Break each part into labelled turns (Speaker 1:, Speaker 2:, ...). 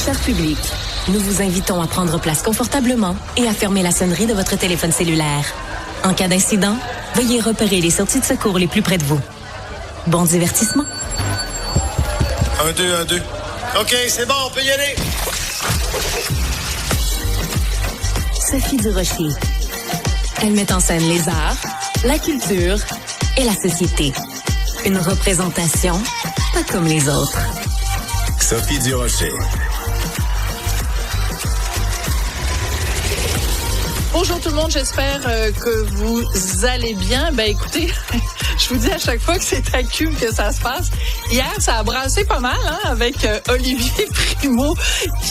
Speaker 1: Cher public, nous vous invitons à prendre place confortablement et à fermer la sonnerie de votre téléphone cellulaire. En cas d'incident, veuillez repérer les sorties de secours les plus près de vous. Bon divertissement.
Speaker 2: 1, 2, 1, 2. OK, c'est bon, on peut y aller.
Speaker 1: Sophie Durocher. Elle met en scène les arts, la culture et la société. Une représentation pas comme les autres.
Speaker 2: Sophie Durocher.
Speaker 3: Bonjour tout le monde, j'espère que vous allez bien. Ben écoutez, je vous dis à chaque fois que c'est à Cube que ça se passe. Hier, ça a brassé pas mal avec Olivier Primo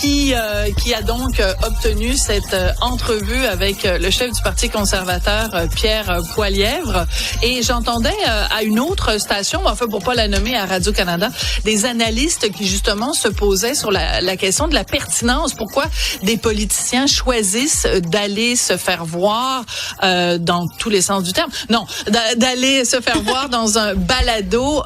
Speaker 3: qui a donc obtenu cette entrevue avec le chef du Parti conservateur, Pierre Poilievre. Et j'entendais à une autre station, enfin pour pas la nommer, à Radio-Canada, des analystes qui justement se posaient sur la question de la pertinence. Pourquoi des politiciens choisissent d'aller se faire voir dans tous les sens du terme. Non, d'aller se faire voir dans un balado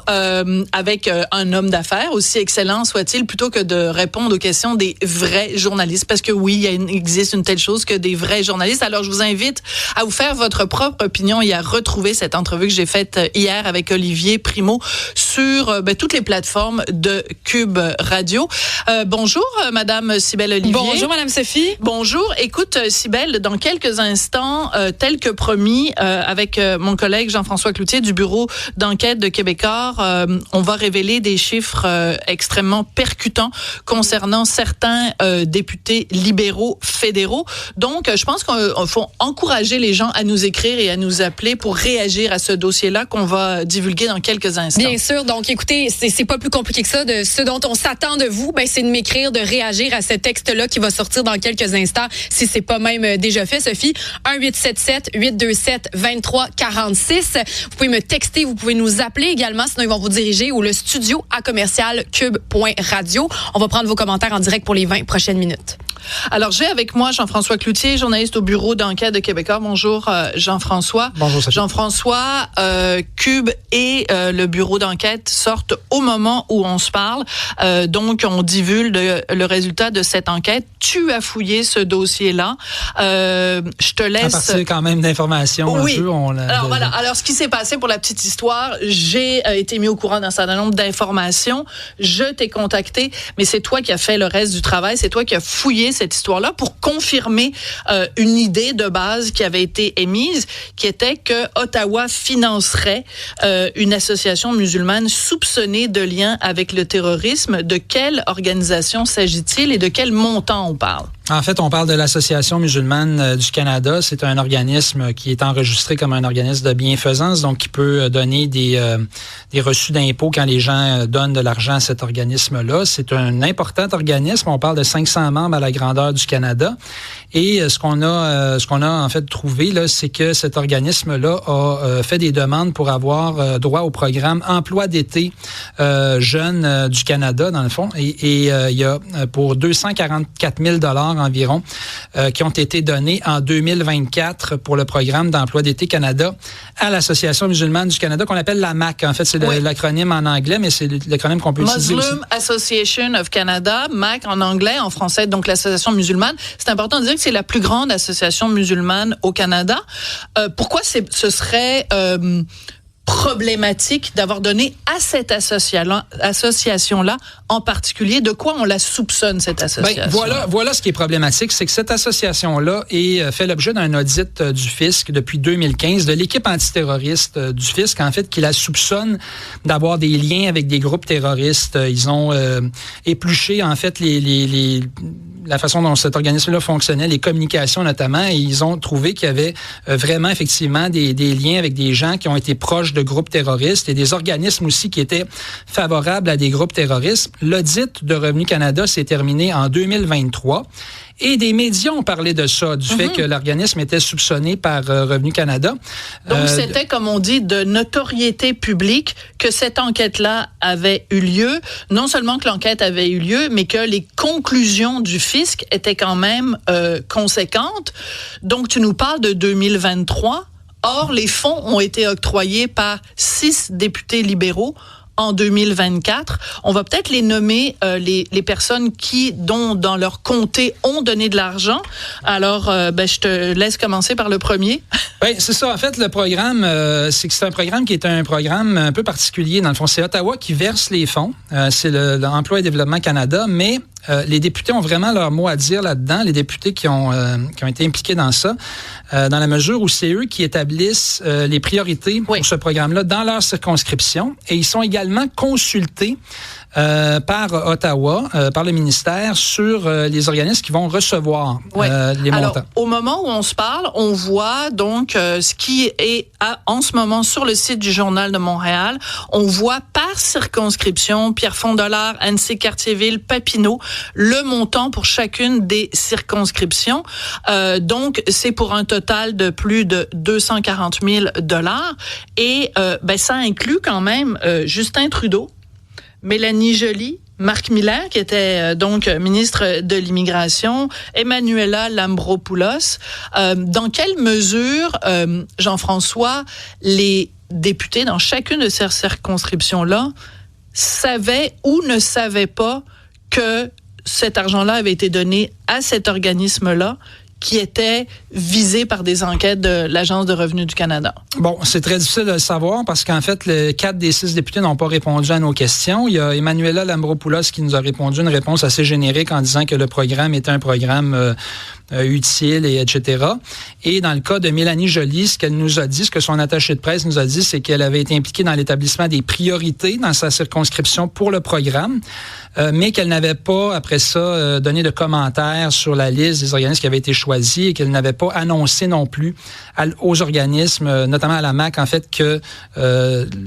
Speaker 3: avec un homme d'affaires, aussi excellent soit-il, plutôt que de répondre aux questions des vrais journalistes. Parce que oui, il existe une telle chose que des vrais journalistes. Alors, je vous invite à vous faire votre propre opinion et à retrouver cette entrevue que j'ai faite hier avec Olivier Primo sur toutes les plateformes de Cube Radio. Bonjour, Madame Cybèle Olivier.
Speaker 4: Bonjour, Madame Sophie.
Speaker 3: Bonjour. Écoute, Cybèle, dans quelques instants, tel que promis, avec mon collègue Jean-François Cloutier du bureau d'enquête de Québécois, on va révéler des chiffres extrêmement percutants concernant certains députés libéraux fédéraux. Donc, je pense qu'il faut encourager les gens à nous écrire et à nous appeler pour réagir à ce dossier-là qu'on va divulguer dans quelques instants.
Speaker 4: Bien sûr. Donc, écoutez, c'est pas plus compliqué que ça. De ce dont on s'attend de vous, c'est de m'écrire, de réagir à ce texte-là qui va sortir dans quelques instants, si c'est pas même déjà fait, Sophie. 1-877-827-2346. Vous pouvez me texter, vous pouvez nous appeler également, sinon ils vont vous diriger au studio à commercial-cube.radio. On va prendre vos commentaires en direct pour les 20 prochaines minutes.
Speaker 3: Alors, j'ai avec moi Jean-François Cloutier, journaliste au bureau d'enquête de Québécois. Bonjour, Jean-François.
Speaker 5: Bonjour, Sophie.
Speaker 3: Jean-François, Cube et le bureau d'enquête sortent au moment où on se parle. Donc, on divulgue le résultat de cette enquête. Tu as fouillé ce dossier-là. Je te laisse...
Speaker 5: À partir quand même d'informations.
Speaker 3: Oui.
Speaker 5: Un peu,
Speaker 3: Alors, voilà. Alors, ce qui s'est passé pour la petite histoire, j'ai été mis au courant d'un certain nombre d'informations. Je t'ai contacté, mais c'est toi qui as fait le reste du travail. C'est toi qui as fouillé cette histoire-là pour confirmer une idée de base qui avait été émise, qui était que Ottawa financerait une association musulmane soupçonnée de lien avec le terrorisme. De quelle organisation s'agit-il et de quel montant on parle?
Speaker 5: En fait, on parle de l'Association musulmane du Canada. C'est un organisme qui est enregistré comme un organisme de bienfaisance, donc qui peut donner des reçus d'impôts quand les gens donnent de l'argent à cet organisme-là. C'est un important organisme. On parle de 500 membres à la grandeur du Canada. Et ce qu'on a en fait trouvé là, c'est que cet organisme-là a fait des demandes pour avoir droit au programme Emploi d'été jeunes du Canada, dans le fond. Et il y a pour 244 000 $ environ qui ont été donnés en 2024 pour le programme d'Emploi d'été Canada à l'Association musulmane du Canada qu'on appelle la MAC. En fait, c'est l'acronyme en anglais, mais c'est l'acronyme qu'on peut utiliser aussi.
Speaker 3: Muslim Association of Canada, MAC en anglais, en français, donc l'Association musulmane. C'est important de dire que c'est la plus grande association musulmane au Canada. Pourquoi ce serait problématique d'avoir donné à cette association-là en particulier? De quoi on la soupçonne, cette association?
Speaker 5: Voilà ce qui est problématique, c'est que cette association-là fait l'objet d'un audit du fisc depuis 2015, de l'équipe antiterroriste du fisc, en fait, qui la soupçonne d'avoir des liens avec des groupes terroristes. Ils ont épluché, en fait, la façon dont cet organisme-là fonctionnait, les communications notamment, et ils ont trouvé qu'il y avait vraiment, effectivement, des liens avec des gens qui ont été proches de groupes terroristes et des organismes aussi qui étaient favorables à des groupes terroristes. L'audit de Revenu Canada s'est terminé en 2023. Et des médias ont parlé de ça, du fait que l'organisme était soupçonné par Revenu Canada.
Speaker 3: Donc, c'était, comme on dit, de notoriété publique que cette enquête-là avait eu lieu. Non seulement que l'enquête avait eu lieu, mais que les conclusions du fisc étaient quand même conséquentes. Donc, tu nous parles de 2023. Or, les fonds ont été octroyés par 6 députés libéraux en 2024. On va peut-être les nommer, les personnes dont dans leur comté ont donné de l'argent. Alors, je te laisse commencer par le premier.
Speaker 5: Oui, c'est ça. En fait, le programme, c'est un programme qui est un programme un peu particulier. Dans le fond, c'est Ottawa qui verse les fonds. C'est l'Emploi et Développement Canada, mais les députés ont vraiment leur mot à dire là-dedans, les députés qui ont été impliqués dans ça, dans la mesure où c'est eux qui établissent les priorités pour ce programme-là dans leur circonscription. Et ils sont également consultés par Ottawa, par le ministère, sur les organismes qui vont recevoir les montants.
Speaker 3: Alors, au moment où on se parle, on voit donc ce qui est en ce moment sur le site du Journal de Montréal. On voit par circonscription, Pierrefonds-Dollard, Annecy-Cartierville, Papineau, le montant pour chacune des circonscriptions. Donc, c'est pour un total de plus de 240 000 $. Et ça inclut quand même Justin Trudeau, Mélanie Joly, Marc Miller, qui était donc ministre de l'Immigration, Emmanuela Lambropoulos. Dans quelle mesure, Jean-François, les députés dans chacune de ces circonscriptions-là savaient ou ne savaient pas que cet argent-là avait été donné à cet organisme-là qui était visé par des enquêtes de l'Agence de revenus du Canada?
Speaker 5: Bon, c'est très difficile de le savoir parce qu'en fait, 4 des 6 députés n'ont pas répondu à nos questions. Il y a Emmanuela Lambropoulos qui nous a répondu une réponse assez générique en disant que le programme était un programme utile, et etc. Et dans le cas de Mélanie Joly, ce qu'elle nous a dit, ce que son attaché de presse nous a dit, c'est qu'elle avait été impliquée dans l'établissement des priorités dans sa circonscription pour le programme, mais qu'elle n'avait pas, après ça, donné de commentaires sur la liste des organismes qui avaient été choisis et qu'elle n'avait pas annoncé non plus aux organismes, notamment à la MAQ, en fait, que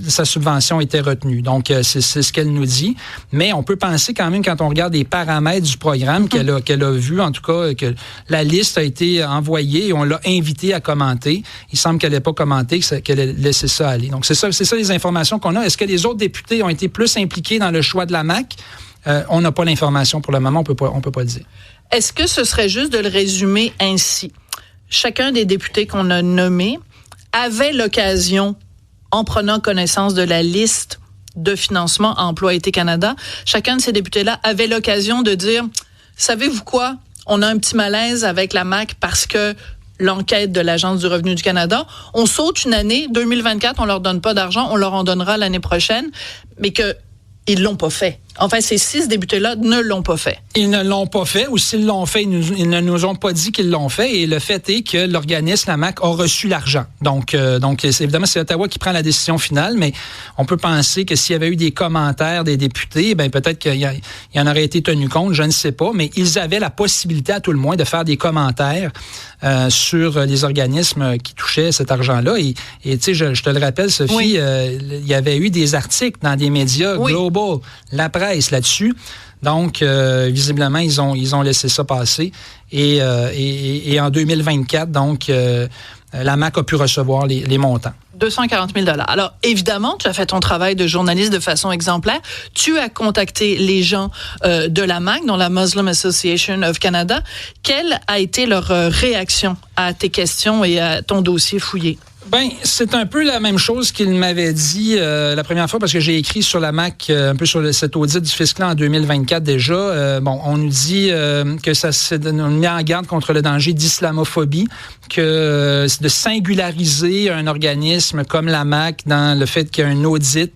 Speaker 5: sa subvention était retenue. Donc, c'est ce qu'elle nous dit. Mais on peut penser quand même, quand on regarde les paramètres du programme qu'elle a vu, en tout cas, que la liste a été envoyée et on l'a invitée à commenter. Il semble qu'elle n'ait pas commenté, qu'elle ait laissé ça aller. Donc, c'est ça les informations qu'on a. Est-ce que les autres députés ont été plus impliqués dans le choix de la MAQ? On n'a pas l'information pour le moment, on peut pas le dire.
Speaker 3: Est-ce que ce serait juste de le résumer ainsi? Chacun des députés qu'on a nommés avait l'occasion, en prenant connaissance de la liste de financement Emploi Été Canada, chacun de ces députés-là avait l'occasion de dire, savez-vous quoi? On a un petit malaise avec la MAQ parce que l'enquête de l'Agence du revenu du Canada, on saute une année, 2024, on leur donne pas d'argent, on leur en donnera l'année prochaine, mais qu'ils l'ont pas fait. Enfin, ces 6 députés-là ne l'ont pas fait.
Speaker 5: Ils ne l'ont pas fait, ou s'ils l'ont fait, ils ne nous ont pas dit qu'ils l'ont fait. Et le fait est que l'organisme, la MAQ, a reçu l'argent. Donc évidemment, c'est Ottawa qui prend la décision finale, mais on peut penser que s'il y avait eu des commentaires des députés, peut-être qu'il y en aurait été tenu compte, je ne sais pas, mais ils avaient la possibilité, à tout le moins, de faire des commentaires sur les organismes qui touchaient cet argent-là. Et tu sais, je te le rappelle, Sophie, il y avait eu des articles dans des médias global, la presse là-dessus. Donc, visiblement, ils ont laissé ça passer. Et en 2024, donc, la MAQ a pu recevoir les montants.
Speaker 3: 240 000 $. Alors, évidemment, tu as fait ton travail de journaliste de façon exemplaire. Tu as contacté les gens de la MAQ, dont la Muslim Association of Canada. Quelle a été leur réaction à tes questions et à ton dossier fouillé?
Speaker 5: C'est un peu la même chose qu'il m'avait dit la première fois, parce que j'ai écrit sur la MAQ un peu sur cet audit du fisc-là en 2024 déjà. On nous dit que ça s'est mis en garde contre le danger d'islamophobie, que de singulariser un organisme comme la MAQ dans le fait qu'un audit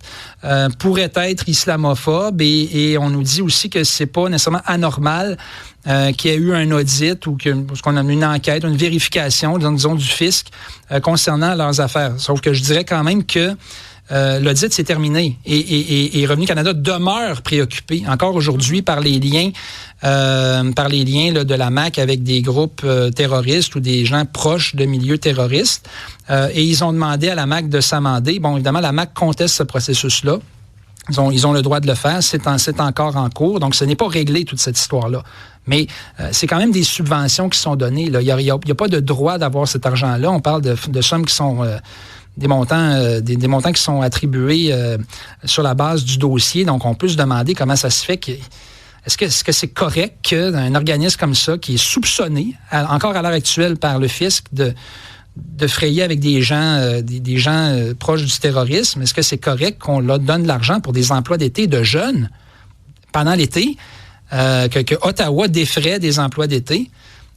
Speaker 5: pourrait être islamophobe, et on nous dit aussi que c'est pas nécessairement anormal qu'il y a eu un audit ou qu'on a eu une enquête, une vérification, disons, du fisc concernant leurs affaires. Sauf que je dirais quand même que l'audit s'est terminé et Revenu Canada demeure préoccupé encore aujourd'hui par les liens là, de la MAQ avec des groupes terroristes ou des gens proches de milieux terroristes. Et ils ont demandé à la MAQ de s'amender. Bon, évidemment, la MAQ conteste ce processus-là. Ils ont le droit de le faire. C'est encore en cours. Donc, ce n'est pas réglé, toute cette histoire-là. Mais c'est quand même des subventions qui sont données. Là. Il y a pas de droit d'avoir cet argent-là. On parle de sommes qui sont des montants qui sont attribués sur la base du dossier. Donc, on peut se demander comment ça se fait est-ce que c'est correct qu'un organisme comme ça, qui est soupçonné, encore à l'heure actuelle par le fisc, de frayer avec des gens, des gens proches du terrorisme. Est-ce que c'est correct qu'on leur donne de l'argent pour des emplois d'été de jeunes pendant l'été, que Ottawa défraie des emplois d'été?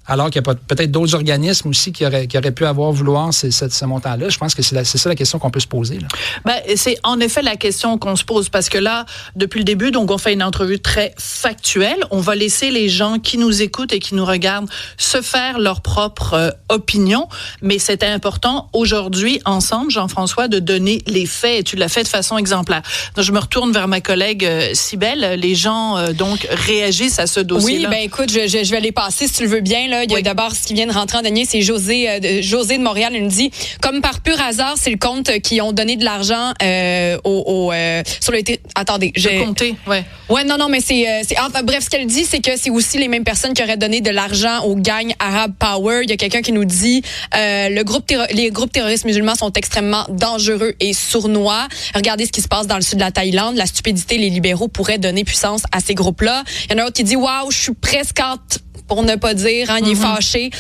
Speaker 5: Alors qu'il y a peut-être d'autres organismes aussi qui auraient pu vouloir ce montant-là. Je pense que c'est ça la question qu'on peut se poser, là.
Speaker 3: Ben, c'est en effet la question qu'on se pose, parce que là, depuis le début, donc on fait une entrevue très factuelle. On va laisser les gens qui nous écoutent et qui nous regardent se faire leur propre opinion. Mais c'était important aujourd'hui, ensemble, Jean-François, de donner les faits. Et tu l'as fait de façon exemplaire. Donc, je me retourne vers ma collègue Cybèle. Les gens, donc, réagissent à ce dossier-là.
Speaker 4: Oui, ben écoute, je vais les passer si tu le veux bien, là. Il y a d'abord ce qui vient de rentrer en dernier, c'est José de Montréal. Elle nous dit, comme par pur hasard, c'est le compte qui ont donné de l'argent sur le... Attendez, j'ai
Speaker 3: compté, ouais.
Speaker 4: Ouais, non, mais c'est enfin, bref, ce qu'elle dit, c'est que c'est aussi les mêmes personnes qui auraient donné de l'argent au gang Arab Power. Il y a quelqu'un qui nous dit, les groupes terroristes musulmans sont extrêmement dangereux et sournois. Regardez ce qui se passe dans le sud de la Thaïlande. La stupidité, les libéraux pourraient donner puissance à ces groupes-là. Il y en a un autre qui dit, waouh, je suis presque pour ne pas dire, il est fâché,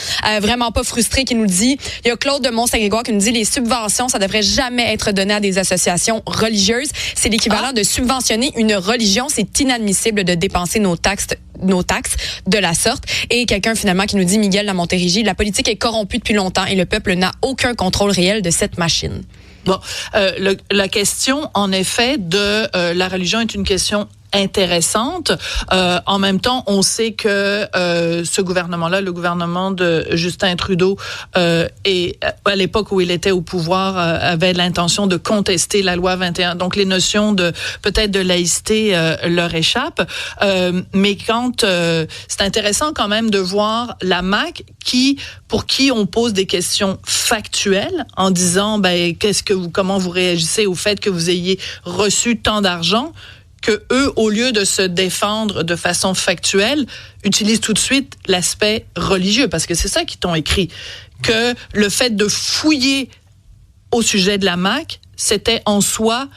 Speaker 4: vraiment pas frustré, qui nous dit, il y a Claude de Mont-Saint-Grégoire qui nous dit, les subventions, ça devrait jamais être donné à des associations religieuses. C'est l'équivalent de subventionner une religion. C'est inadmissible de dépenser nos taxes de la sorte. Et quelqu'un finalement qui nous dit, Miguel de Montérégie, la politique est corrompue depuis longtemps et le peuple n'a aucun contrôle réel de cette machine.
Speaker 3: Bon, la question, en effet, de la religion est une question intéressante. En même temps, on sait que ce gouvernement-là, le gouvernement de Justin Trudeau, et à l'époque où il était au pouvoir, avait l'intention de contester la loi 21. Donc, les notions de peut-être de laïcité leur échappent. Mais c'est intéressant quand même de voir la MAQ pour qui on pose des questions factuelles en disant, comment vous réagissez au fait que vous ayez reçu tant d'argent, que eux, au lieu de se défendre de façon factuelle, utilisent tout de suite l'aspect religieux, parce que c'est ça qu'ils t'ont écrit, que le fait de fouiller au sujet de la MAQ, c'était en soi,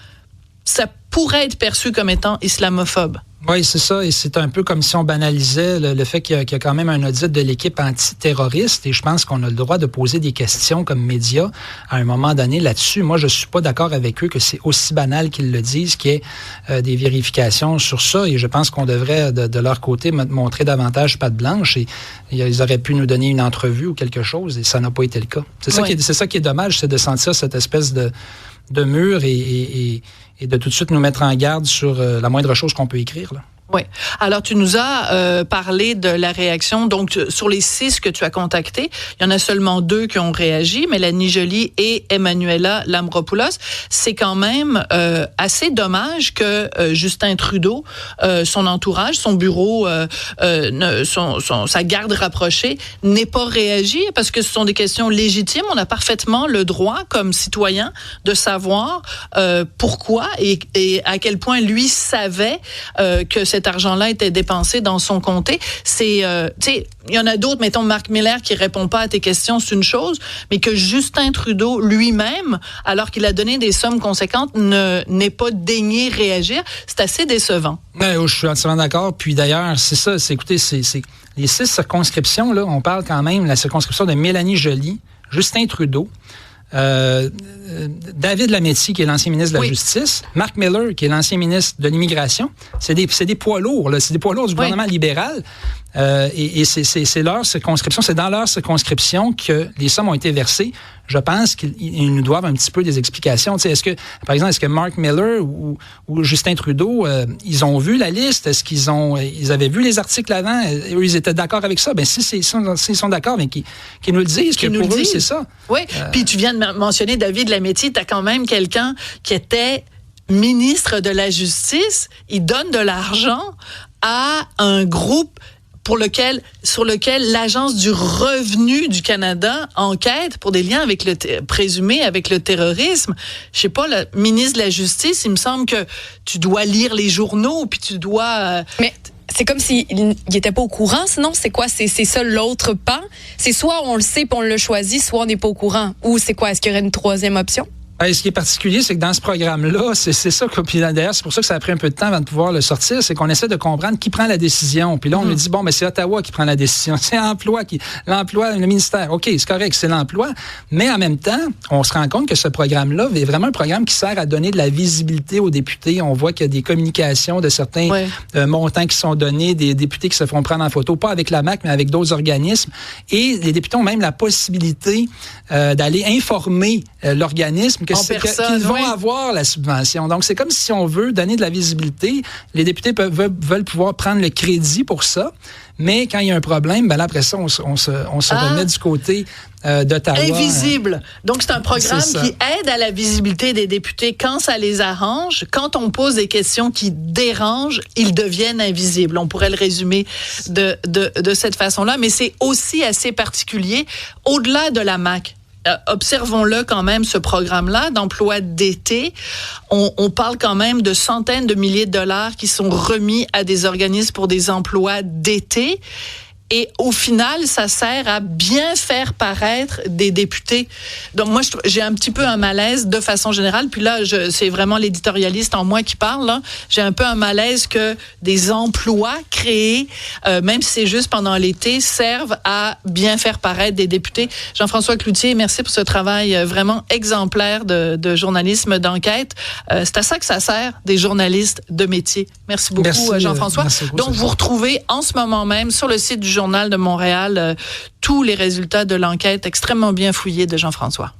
Speaker 3: ça pourrait être perçu comme étant islamophobe.
Speaker 5: Oui, c'est ça. Et c'est un peu comme si on banalisait le fait qu'il y a quand même un audit de l'équipe antiterroriste. Et je pense qu'on a le droit de poser des questions comme médias à un moment donné là-dessus. Moi, je ne suis pas d'accord avec eux que c'est aussi banal qu'ils le disent, qu'il y ait des vérifications sur ça. Et je pense qu'on devrait, de leur côté, montrer davantage patte blanche. Et ils auraient pu nous donner une entrevue ou quelque chose. Et ça n'a pas été le cas. C'est ça qui est dommage, c'est de sentir cette espèce de mur et de tout de suite nous mettre en garde sur la moindre chose qu'on peut écrire, là.
Speaker 3: Oui. Alors, tu nous as parlé de la réaction. Donc, sur les 6 que tu as contactés, il y en a seulement 2 qui ont réagi, Mélanie Joly et Emmanuela Lambropoulos. C'est quand même assez dommage que Justin Trudeau, son entourage, son bureau, sa garde rapprochée, n'ait pas réagi, parce que ce sont des questions légitimes. On a parfaitement le droit, comme citoyen, de savoir pourquoi et à quel point lui savait que cet argent-là était dépensé dans son comté. C'est, tu sais, il y en a d'autres, mettons Marc Miller qui répond pas à tes questions, c'est une chose, mais que Justin Trudeau lui-même, alors qu'il a donné des sommes conséquentes, n'ait pas daigné réagir, c'est assez décevant.
Speaker 5: Ben, je suis entièrement d'accord. Puis d'ailleurs, c'est ça, écoutez, c'est les 6 circonscriptions, là, on parle quand même de la circonscription de Mélanie Joly, Justin Trudeau, David Lametti, qui est l'ancien ministre de la Justice, Marc Miller, qui est l'ancien ministre de l'Immigration. C'est des poids lourds, là. C'est des poids lourds du gouvernement libéral. Et c'est leur circonscription, c'est dans leur circonscription que les sommes ont été versées. Je pense qu'ils nous doivent un petit peu des explications. Tu sais, par exemple, est-ce que Mark Miller ou Justin Trudeau, ils ont vu la liste? Est-ce ils avaient vu les articles avant? Eux, ils étaient d'accord avec ça? Ben, s'ils sont d'accord, mais qu'ils nous le disent, que pour eux, c'est ça.
Speaker 3: Oui. Puis tu viens de mentionner David Lametti, t'as quand même quelqu'un qui était ministre de la Justice. Il donne de l'argent à un groupe sur lequel l'Agence du revenu du Canada enquête pour des liens avec présumés avec le terrorisme. Je sais pas, le ministre de la Justice, il me semble que tu dois lire les journaux, puis tu dois...
Speaker 4: Mais c'est comme s'il n'était pas au courant, sinon c'est quoi? C'est ça l'autre pan? C'est soit on le sait puis on le choisit, soit on n'est pas au courant. Ou c'est quoi? Est-ce qu'il y aurait une troisième option?
Speaker 5: Ce qui est particulier, c'est que dans ce programme-là, c'est ça. Puis d'ailleurs, c'est pour ça que ça a pris un peu de temps avant de pouvoir le sortir. C'est qu'on essaie de comprendre qui prend la décision. Puis là, on nous dit, c'est Ottawa qui prend la décision. C'est l'emploi, le ministère. OK, c'est correct, c'est l'emploi. Mais en même temps, on se rend compte que ce programme-là est vraiment un programme qui sert à donner de la visibilité aux députés. On voit qu'il y a des communications de certains montants qui sont donnés, des députés qui se font prendre en photo, pas avec la MAQ, mais avec d'autres organismes. Et les députés ont même la possibilité d'aller informer l'organisme qu'ils vont avoir la subvention. Donc, c'est comme si on veut donner de la visibilité. Les députés veulent pouvoir prendre le crédit pour ça. Mais quand il y a un problème, là, après ça, on se remet du côté d'Ottawa.
Speaker 3: Invisible. Donc, c'est un programme qui aide à la visibilité des députés quand ça les arrange. Quand on pose des questions qui dérangent, ils deviennent invisibles. On pourrait le résumer de cette façon-là. Mais c'est aussi assez particulier au-delà de la MAQ. Observons-le quand même, ce programme-là d'emploi d'été. On parle quand même de centaines de milliers de dollars qui sont remis à des organismes pour des emplois d'été. Et au final, ça sert à bien faire paraître des députés. Donc moi, j'ai un petit peu un malaise de façon générale. Puis là, c'est vraiment l'éditorialiste en moi qui parle. Là. J'ai un peu un malaise que des emplois créés, même si c'est juste pendant l'été, servent à bien faire paraître des députés. Jean-François Cloutier, merci pour ce travail vraiment exemplaire de journalisme d'enquête. C'est à ça que ça sert, des journalistes de métier. Merci beaucoup, Jean-François.
Speaker 5: Merci beaucoup,
Speaker 3: donc, vous retrouvez en ce moment même sur le site du Journal de Montréal tous les résultats de l'enquête extrêmement bien fouillée de Jean-François.